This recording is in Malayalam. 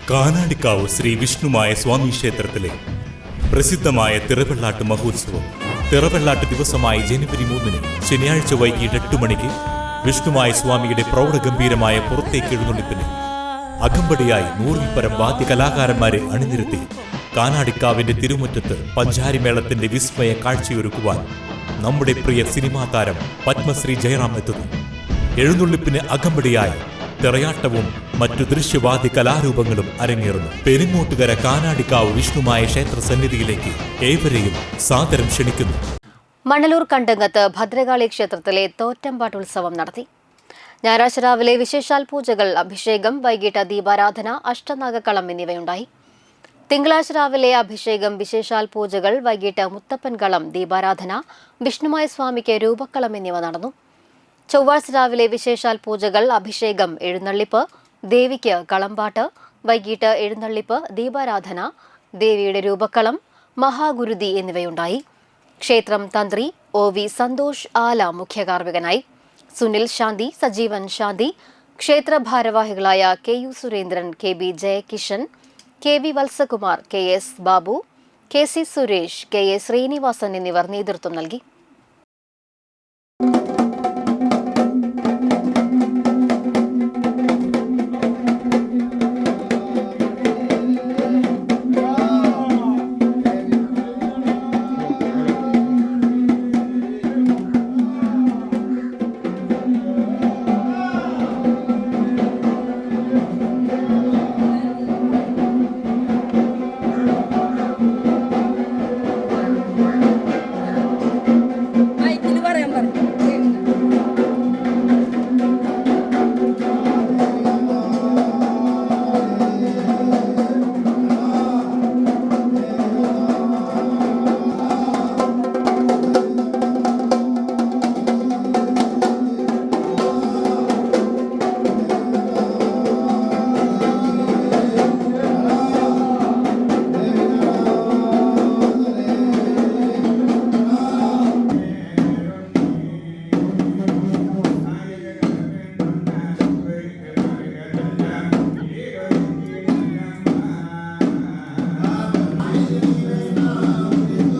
കാനാടിക്കാവ് ശ്രീ വിഷ്ണുമായ സ്വാമി ക്ഷേത്രത്തിലെ പ്രസിദ്ധമായ തിറവെള്ളാട്ട് മഹോത്സവം തിറവെള്ളാട്ട് ദിവസമായ ജനുവരി 3 ശനിയാഴ്ച വൈകിട്ട് 8 മണിക്ക് വിഷ്ണുമായ സ്വാമിയുടെ പ്രൗഢഗംഭീരമായ പുറത്തേക്ക് എഴുന്നള്ളിപ്പിന് അകമ്പടിയായി 100-ൽ പരം വാദ്യ കലാകാരന്മാരെ അണിനിരത്തി കാനാടിക്കാവിന്റെ തിരുമുറ്റത്ത് പഞ്ചാരിമേളത്തിന്റെ വിസ്മയ കാഴ്ചയൊരുക്കുവാൻ നമ്മുടെ പ്രിയ സിനിമാ താരം പത്മശ്രീ ജയറാം എത്തുന്നു. എഴുന്നള്ളിപ്പിന് അകമ്പടിയായി തിറയാട്ടവും മറ്റു ദൃശ്യവാദ്യ കലാരൂപങ്ങളും അരങ്ങേറുന്നു. പെരിങ്ങോട്ടുകര കാനാടിക്കാവ് വിഷ്ണുമായ ക്ഷേത്ര സന്നിധിയിലേക്ക് ഏവരെയും സാദരം ക്ഷണിക്കുന്നു. മണലൂർ കണ്ടങ്ങത്ത് ഭദ്രകാളി ക്ഷേത്രത്തിലെ തോറ്റമ്പാട്ടുത്സവം നടത്തി. ഞായറാഴ്ച രാവിലെ വിശേഷാൽ പൂജകൾ, അഭിഷേകം, വൈകിട്ട് ദീപാരാധന, അഷ്ടനാഗക്കളം എന്നിവയുണ്ടായി. തിങ്കളാഴ്ച രാവിലെ അഭിഷേകം, വിശേഷാൽ പൂജകൾ, വൈകിട്ട് മുത്തപ്പൻകളം, ദീപാരാധന, വിഷ്ണുമായ സ്വാമിക്ക് രൂപക്കളം എന്നിവ നടന്നു. ചൊവ്വാഴ്ച രാവിലെ വിശേഷാൽ പൂജകൾ, അഭിഷേകം, എഴുന്നള്ളിപ്പ്, ദേവിക്ക് കളമ്പാട്ട്, വൈകിട്ട് എഴുന്നള്ളിപ്പ്, ദീപാരാധന, ദേവിയുടെ രൂപക്കളം, മഹാഗുരുതി എന്നിവയുണ്ടായി. ക്ഷേത്രം തന്ത്രി OV സന്തോഷ് ആല മുഖ്യകാർമ്മികനായി. സുനിൽ ശാന്തി, സജീവൻ ശാന്തി, ക്ഷേത്ര ഭാരവാഹികളായ KU Surendran, KB Jaikishan, KV Valsakumar, KS Babu, KC Suresh, KA Sreenivasan എന്നിവർ നേതൃത്വം നൽകി.